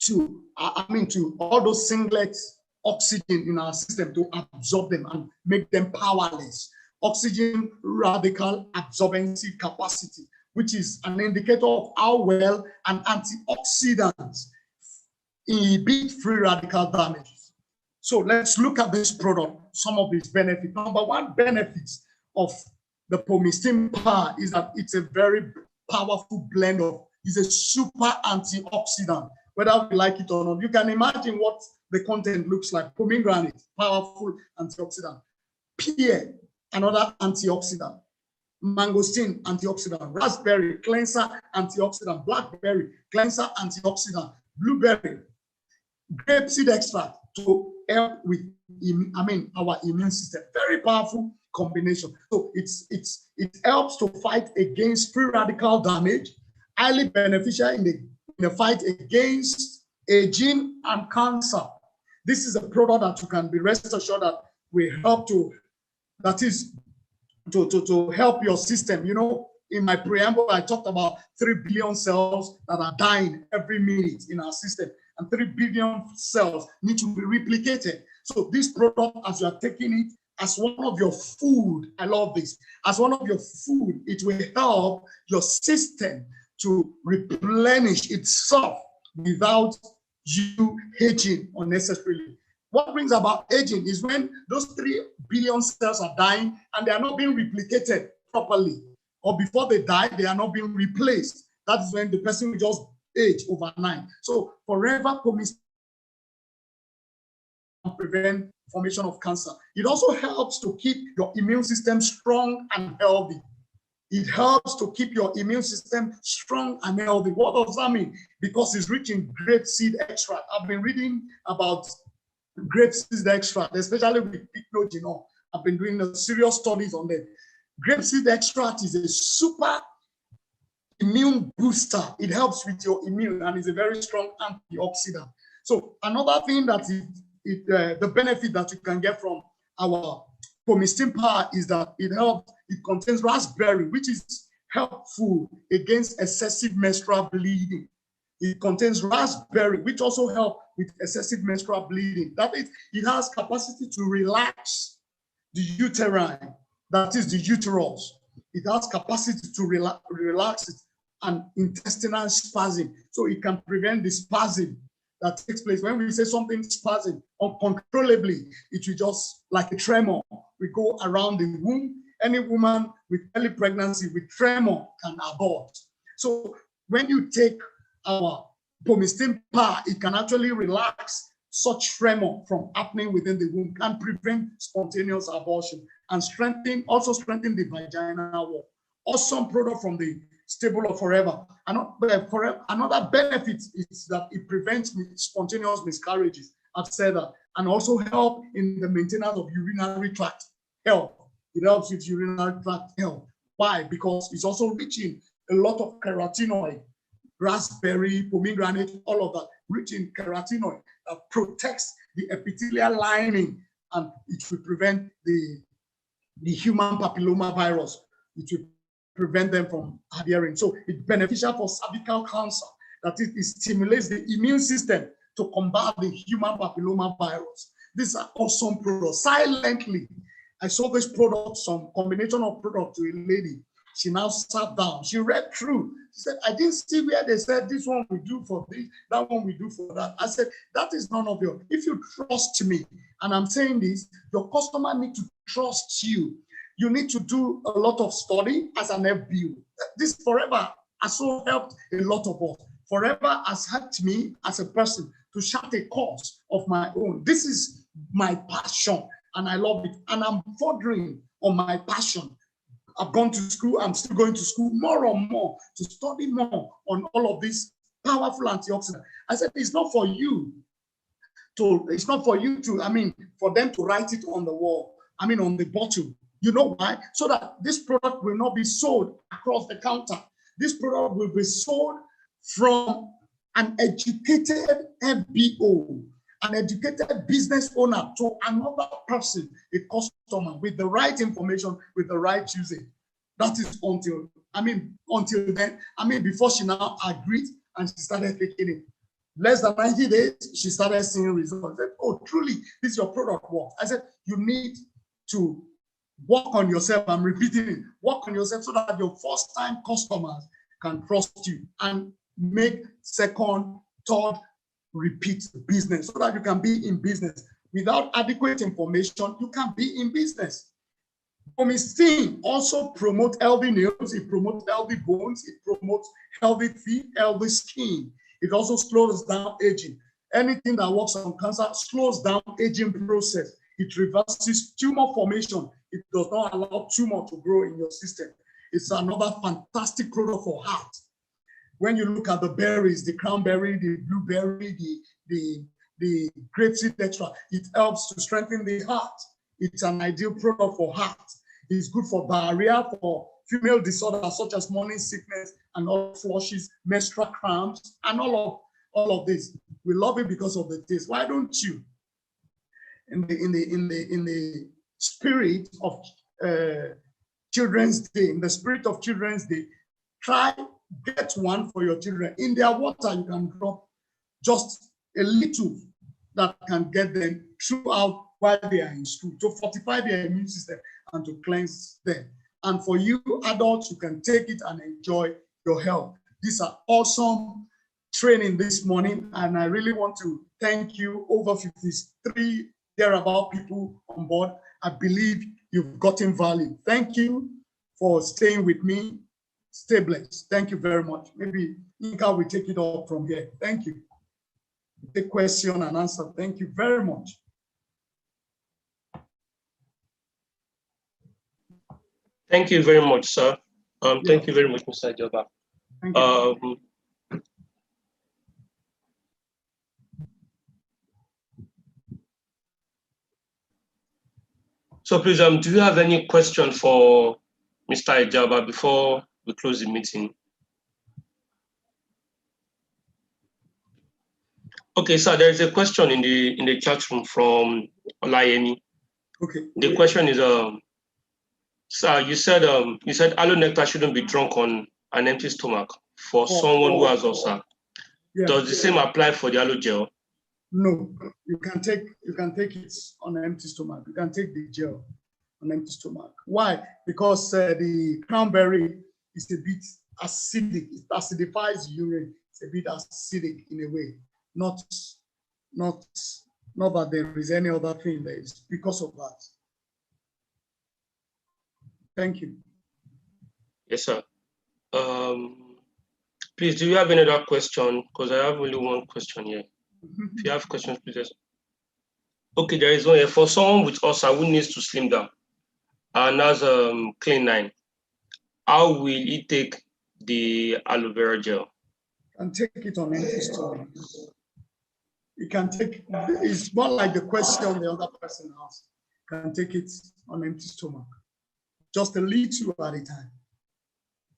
Speaker 1: to, to all those singlets oxygen in our system to absorb them and make them powerless. Oxygen radical absorbency capacity, which is an indicator of how well an antioxidants inhibit free radical damage. So let's look at this product, some of its benefits. Number one benefits of the Pomesteen Power is that it's a very powerful blend of, it's a super antioxidant, whether we like it or not. You can imagine what the content looks like. Pomegranate, powerful antioxidant. Pear, another antioxidant. Mangosteen, antioxidant. Raspberry, cleanser, antioxidant. Blackberry, cleanser, antioxidant. Blueberry, grapeseed extract to help with, our immune system. Very powerful combination. So it helps to fight against free radical damage, highly beneficial in the fight against aging and cancer. This is a product that you can be rest assured that will help to help your system. You know, in my preamble, I talked about 3 billion cells that are dying every minute in our system, and 3 billion cells need to be replicated. So this product, as you are taking it as one of your food, I love this, as one of your food, it will help your system to replenish itself without you aging unnecessarily. What brings about aging is when those 3 billion cells are dying and they are not being replicated properly, or before they die, they are not being replaced. That is when the person will just age overnight. So Forever Pomesteen prevent formation of cancer. It also helps to keep your immune system strong and healthy. It helps to keep your immune system strong and healthy. What does that mean? Because it's rich in grapeseed extract. I've been reading about grapeseed extract, especially with picnogenol. I've been doing serious studies on that. Grapeseed extract is a super immune booster. It helps with your immune and is a very strong antioxidant. So another thing that the benefit that you can get from our Pomesteen power is that it contains raspberry, which is helpful against excessive menstrual bleeding. It contains raspberry, which also helps with excessive menstrual bleeding. That is, it has capacity to relax the uterine, that is the uterus. It has capacity to relax it and intestinal spasm. So it can prevent the spasm that takes place. When we say something spasm uncontrollably, it will just like a tremor. We go around the womb. Any woman with early pregnancy with tremor can abort. So when you take our Pomesteen power, it can actually relax such tremor from happening within the womb and prevent spontaneous abortion and also strengthen the vaginal wall. Awesome product from the stable of Forever. Another benefit is that it prevents spontaneous miscarriages. I've said that, and also help in the maintenance of urinary tract health. It helps with urinary tract health. Why? Because it's also rich in a lot of carotenoid, raspberry, pomegranate, all of that, rich in carotenoid that protects the epithelial lining, and it will prevent the human papilloma virus. It will prevent them from adhering. So it's beneficial for cervical cancer. That is, it stimulates the immune system to combat the human papilloma virus. These are awesome products. Silently, I saw this product, some combination of product to a lady. She now sat down. She read through. She said, I didn't see where they said this one we do for this, that one we do for that. I said, that is none of your. If you trust me, and I'm saying this, your customer needs to trust you. You need to do a lot of study as an FBO. This Forever has so helped a lot of us. Forever has helped me as a person to chart a course of my own. This is my passion, and I love it. And I'm furthering on my passion. I've gone to school, I'm still going to school more and more to study more on all of these powerful antioxidants. I said, it's not for you to, for them to write it on the wall, on the bottle. You know why? So that this product will not be sold across the counter. This product will be sold from an educated FBO, an educated business owner to another person, a customer, with the right information, with the right usage. That is until then, before she now agreed and she started taking it. Less than 90 days, she started seeing results. I said, oh, truly, this is your product work. I said, you need to work on yourself. I'm repeating it. Work on yourself so that your first-time customers can trust you and make second, third, repeat business so that you can be in business. Without adequate information, you can't be in business. Pomesteen also promotes healthy nails, it promotes healthy bones, it promotes healthy feet, healthy skin. It also slows down aging. Anything that works on cancer slows down aging process. It reverses tumor formation. It does not allow tumor to grow in your system. It's another fantastic product for heart. When you look at the berries, the cranberry, the blueberry, the grapeseed extra, it helps to strengthen the heart. It's an ideal product for heart. It's good for diarrhea, for female disorders such as morning sickness and all flushes, menstrual cramps, and all of this. We love it because of the taste. Why don't you, in the spirit of Children's Day, try get one for your children. In their water, you can drop just a little that can get them throughout while they are in school to fortify their immune system and to cleanse them. And for you adults, you can take it and enjoy your health. These are awesome training this morning, and I really want to thank you. Over 53 thereabout people on board. I believe you've gotten value. Thank you for staying with me. Stay blessed. Thank you very much. Maybe Inka will take it up from here. Thank you. Take question and answer. Thank you very much.
Speaker 2: Thank you very much, sir. Thank you very much, Mr. Ijaoba.
Speaker 1: Thank you.
Speaker 2: So please, do you have any question for Mr. Ijaoba before we close the meeting? Okay, sir, there is a question in the chat room from Olayemi.
Speaker 1: Okay.
Speaker 2: The question is, sir, you said aloe nectar shouldn't be drunk on an empty stomach for someone who has ulcer.
Speaker 1: Yeah.
Speaker 2: Does the same apply for the aloe gel?
Speaker 1: No, you can take it on an empty stomach. You can take the gel on empty stomach. Why? Because the cranberry is a bit acidic. It acidifies urine. It's a bit acidic in a way. Not that there is any other thing there. It's because of that. Thank you.
Speaker 2: Yes, sir. Please, do you have any other question? Because I have only one question here. If you have questions, please. Ask. Okay, there is one here. For someone with ulcer who needs to slim down and has clean 9, how will he take the aloe vera gel?
Speaker 1: And take it on empty stomach. You can take, it's more like the question the other person asked. You can take it on empty stomach. Just a little at a time.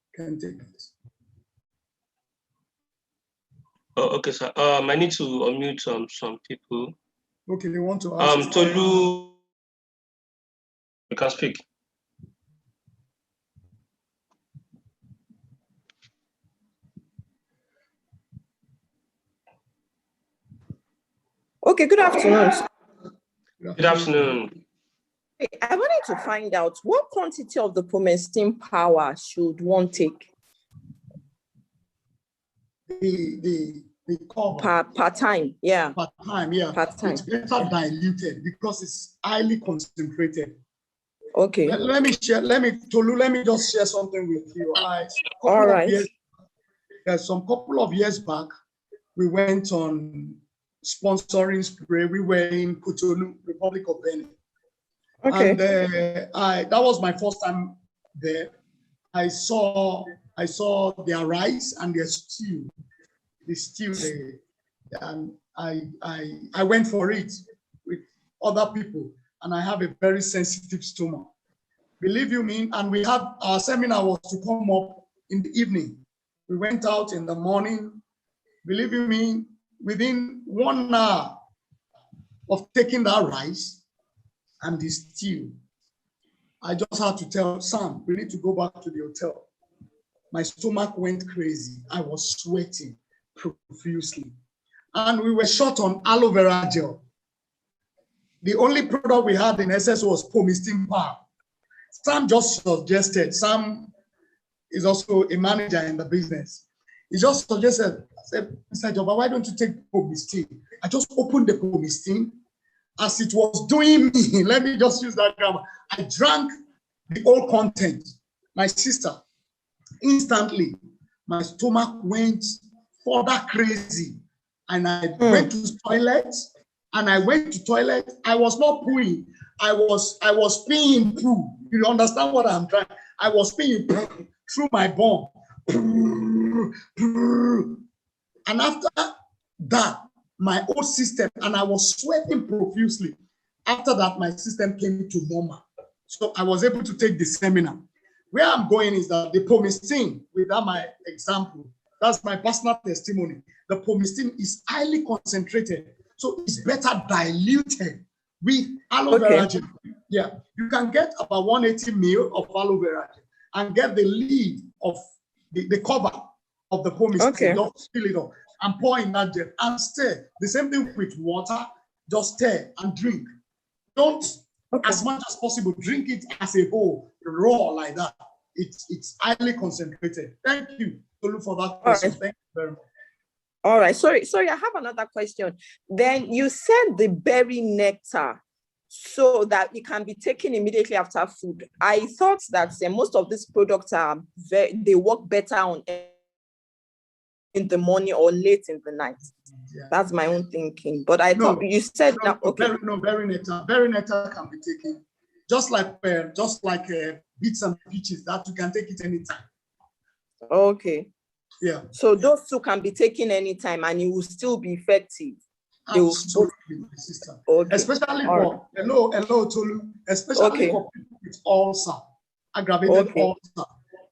Speaker 1: You can take it.
Speaker 2: Oh, okay, sir. I need to unmute some people.
Speaker 1: Okay, they want to ask.
Speaker 2: Tolu, you can speak.
Speaker 3: Okay, good afternoon.
Speaker 2: Good afternoon.
Speaker 3: I wanted to find out what quantity of the Pomesteen powder should one take?
Speaker 1: The cover.
Speaker 3: Per time, yeah.
Speaker 1: Per time, yeah.
Speaker 3: Per time.
Speaker 1: It's better diluted because it's highly concentrated.
Speaker 3: Okay.
Speaker 1: Let me just share something with you.
Speaker 3: All right.
Speaker 1: Some couple of years back, we went on sponsoring spray. We were in Cotonou, Republic of Benin.
Speaker 3: Okay.
Speaker 1: And that was my first time there. I saw their rice and their stew. The stew there. And I went for it with other people, and I have a very sensitive stomach. Believe you me, and we had our seminar was to come up in the evening. We went out in the morning. Believe you me, within 1 hour of taking that rice and the stew, I just had to tell Sam, we need to go back to the hotel. My stomach went crazy. I was sweating profusely. And we were short on aloe vera gel. The only product we had in SS was Pomesteen powder. Sam just suggested, Sam is also a manager in the business. He just suggested, I said, Mr. Ijaoba, why don't you take Pomesteen? I just opened the Pomesteen. As it was doing me, let me just use that grammar. I drank the whole content. My sister, instantly, my stomach went further crazy. And I went to the toilet, I was not pooing. I was peeing poo. You understand what I'm trying? I was peeing through my bum. And after that, my whole system, and I was sweating profusely. After that, my system came to normal. So I was able to take the seminar. Where I'm going is that the Pomesteen, without my example, that's my personal testimony. The Pomesteen is highly concentrated, so it's better diluted with aloe vera gel. Yeah, you can get about 180 ml of aloe vera gel and get the lid of the cover of the Pomesteen. Just fill it up and pour in that gel and stir. The same thing with water, just stir and drink. Don't, as much as possible, drink it as a whole, raw like that. It's highly concentrated. Thank you, Tolu, for that question. Thank you very much.
Speaker 3: All right. Sorry, I have another question. Then you said the berry nectar, so that it can be taken immediately after food. I thought that most of these products they work better in the morning or late in the night. Yeah. That's my own thinking. But I thought you said
Speaker 1: berry nectar can be taken just like beets and peaches, that you can take it anytime.
Speaker 3: Okay.
Speaker 1: Yeah.
Speaker 3: So those two can be taken anytime and it will still be effective.
Speaker 1: Absolutely, my sister. Okay. Especially for hello Tolu, especially for people with ulcer, aggravated ulcer.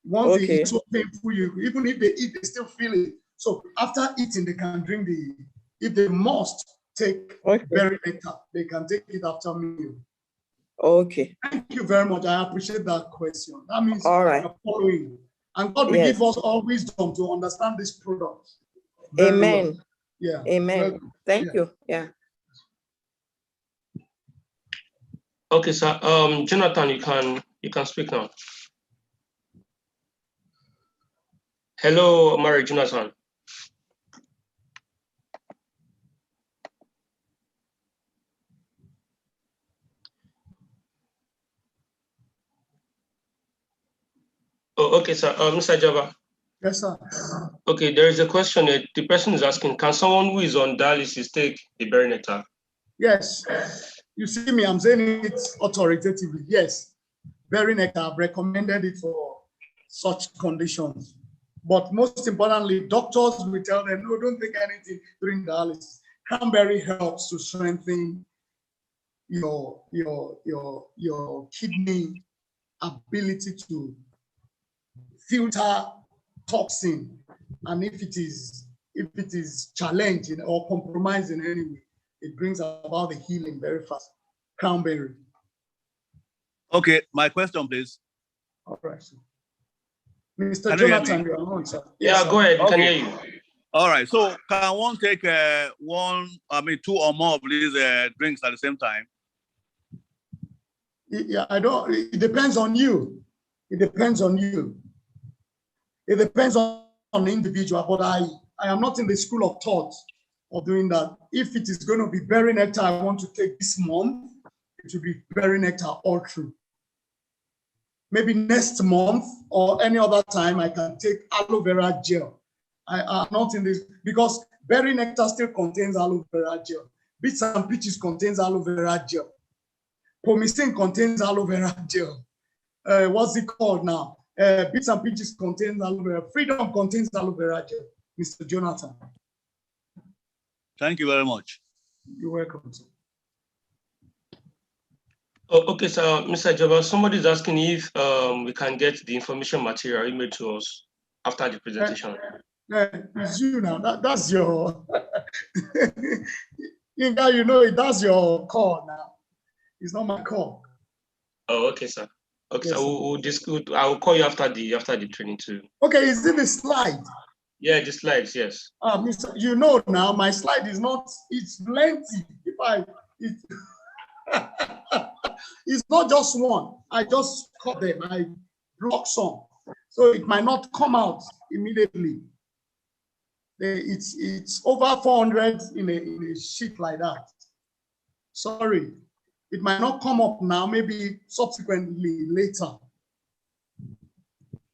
Speaker 1: Once they eat so painful, even if they eat, they still feel it. So after eating, they can drink If they must take
Speaker 3: Okay.
Speaker 1: berry nectar, they can take it after meal.
Speaker 3: Okay.
Speaker 1: Thank you very much. I appreciate that question. That means
Speaker 3: All right.
Speaker 1: you're following. And God will
Speaker 3: Yes.
Speaker 1: give us all wisdom to understand this product. Very
Speaker 3: Amen.
Speaker 1: well. Yeah.
Speaker 3: Amen.
Speaker 1: Well,
Speaker 3: Thank
Speaker 1: yeah.
Speaker 3: you. Yeah.
Speaker 2: Okay, sir. Jonathan, you can speak now. Hello, Mary Jonathan. Oh, okay, sir. Mr. Java.
Speaker 1: Yes, sir.
Speaker 2: Okay, there is a question. The person is asking, can someone who is on dialysis take the berry nectar?
Speaker 1: Yes. You see me, I'm saying it authoritatively. Yes. Berry nectar, I've recommended it for such conditions. But most importantly, doctors will tell them, no, don't take anything during dialysis. Cranberry helps to strengthen your kidney ability to filter toxin, and if it is challenging or compromised in any way, it brings about the healing very fast. Cranberry.
Speaker 4: Okay, my question, please.
Speaker 1: All right. Mr.
Speaker 4: Can you hear
Speaker 1: Jonathan,
Speaker 4: me?
Speaker 1: you are on, sir.
Speaker 2: Yeah,
Speaker 1: sir.
Speaker 2: go ahead. We can
Speaker 4: Okay.
Speaker 2: hear you.
Speaker 4: All right. So can one take two or more of these drinks at the same time?
Speaker 1: Yeah, it depends on you. It depends on you. It depends on the individual, but I am not in the school of thought of doing that. If it is going to be berry nectar I want to take this month, it will be berry nectar all through. Maybe next month or any other time I can take aloe vera gel. I am not in this because berry nectar still contains aloe vera gel. Bits and peaches contains aloe vera gel. Pomesteen contains aloe vera gel. What's it called now? Bits and peaches contains aloe vera. Freedom contains aloe vera gel. Mr. Jonathan.
Speaker 4: Thank you very much.
Speaker 1: You're welcome, sir.
Speaker 2: Oh, okay, so Mr. Java, somebody is asking if we can get the information material emailed to us after the presentation.
Speaker 1: It's you now. That's your. You know, that's your call now. It's not my call.
Speaker 2: Oh, okay, sir. Okay,
Speaker 1: Yes,
Speaker 2: so I will call you after the training too.
Speaker 1: Okay, is it the slide?
Speaker 2: Yeah, the slides, yes.
Speaker 1: Mr. You know now, my slide is not. It's plenty. It's not just one. I just cut them. I block some, so it might not come out immediately. It's over 400 in a sheet like that. Sorry, it might not come up now. Maybe subsequently later.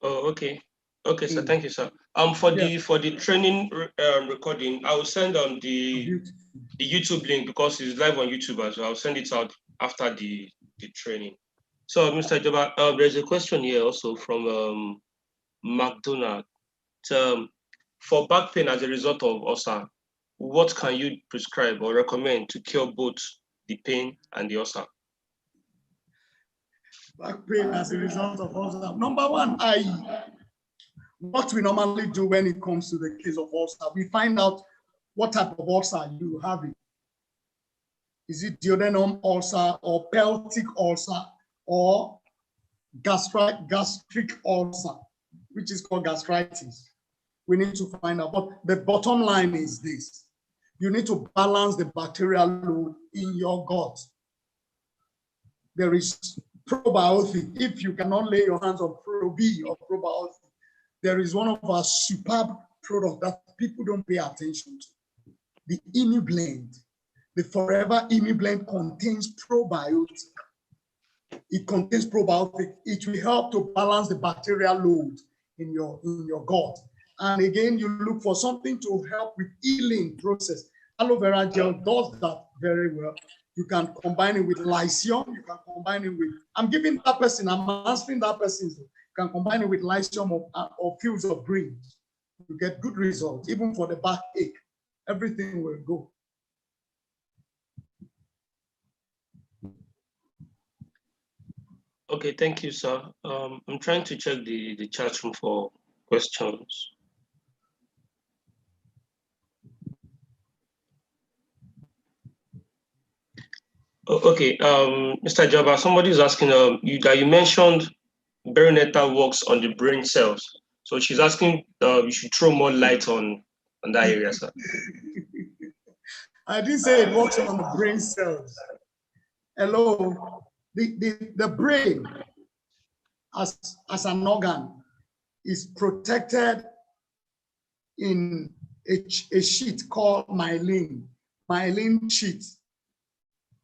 Speaker 2: Oh, okay. Okay, sir. Thank you, sir. For the training recording, I will send the YouTube link because it's live on YouTube as well. I'll send it out after the training. So, Mr. Jaba, there's a question here also from McDonald. For back pain as a result of ulcer, what can you prescribe or recommend to cure both the pain and the ulcer?
Speaker 1: Back pain as a result of ulcer. Number one, what we normally do when it comes to the case of ulcer, we find out what type of ulcer you have. Is it duodenum ulcer or pelvic ulcer or gastric ulcer, which is called gastritis? We need to find out. But the bottom line is this. You need to balance the bacterial load in your gut. There is probiotic. If you cannot lay your hands on Pro-B or probiotic, there is one of our superb products that people don't pay attention to. The Imi Blend. The Forever Imi Blend contains probiotic. It contains probiotic. It will help to balance the bacterial load in your gut. And again, you look for something to help with healing process. Aloe vera gel does that very well. You can combine it with Lycium. You can combine it with, I'm giving that person, I'm answering that person. You can combine it with Lycium or fields of green. You get good results, even for the backache. Everything will go.
Speaker 2: Okay, thank you, sir. I'm trying to check the chat room for questions. Okay, Mr. Jabba, somebody is asking you mentioned berry nectar works on the brain cells. So she's asking you should throw more light on that area, sir.
Speaker 1: I didn't say it works on the brain cells. Hello, the brain as an organ is protected in a sheet called myelin sheet.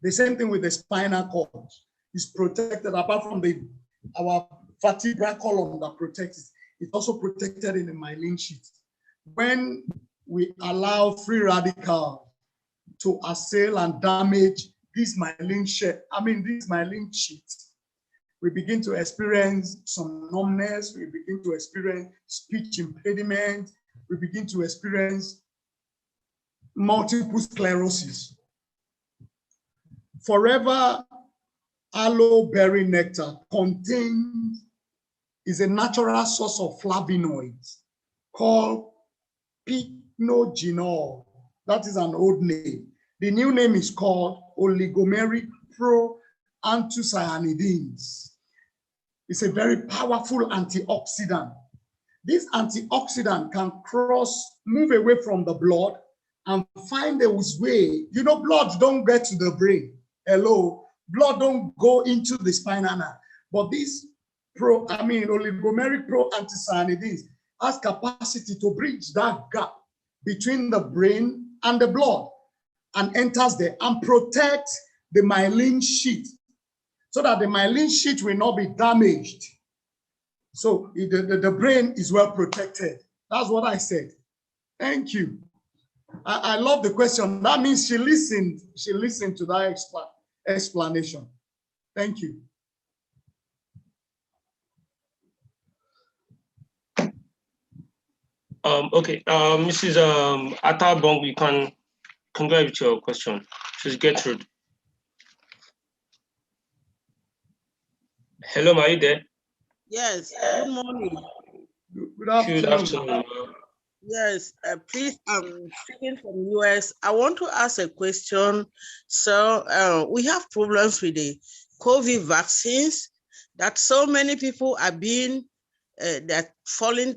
Speaker 1: The same thing with the spinal cord is protected apart from our vertebral column that protects it. It's also protected in the myelin sheet. When we allow free radicals to assail and damage this myelin sheet, we begin to experience some numbness, we begin to experience speech impediment, we begin to experience multiple sclerosis. Forever aloe berry nectar is a natural source of flavonoids called pycnogenol. That is an old name. The new name is called oligomeric proanthocyanidins. It's a very powerful antioxidant. This antioxidant can move away from the blood and find its way. You know, blood don't get to the brain. Hello, blood don't go into the spinal nerve. But this oligomeric proanthocyanidins has capacity to bridge that gap between the brain and the blood and enters there and protects the myelin sheet so that the myelin sheet will not be damaged. So the brain is well protected. That's what I said. Thank you. I love the question. That means she listened to that explanation. Thank you.
Speaker 2: Okay, Mrs. Atabong, you can go ahead with your question. She's Gertrude. Hello, are you there?
Speaker 5: Yes, good morning.
Speaker 1: Good afternoon.
Speaker 5: Yes, please, I'm speaking from US. I want to ask a question. So we have problems with the COVID vaccines that so many people are being, they're falling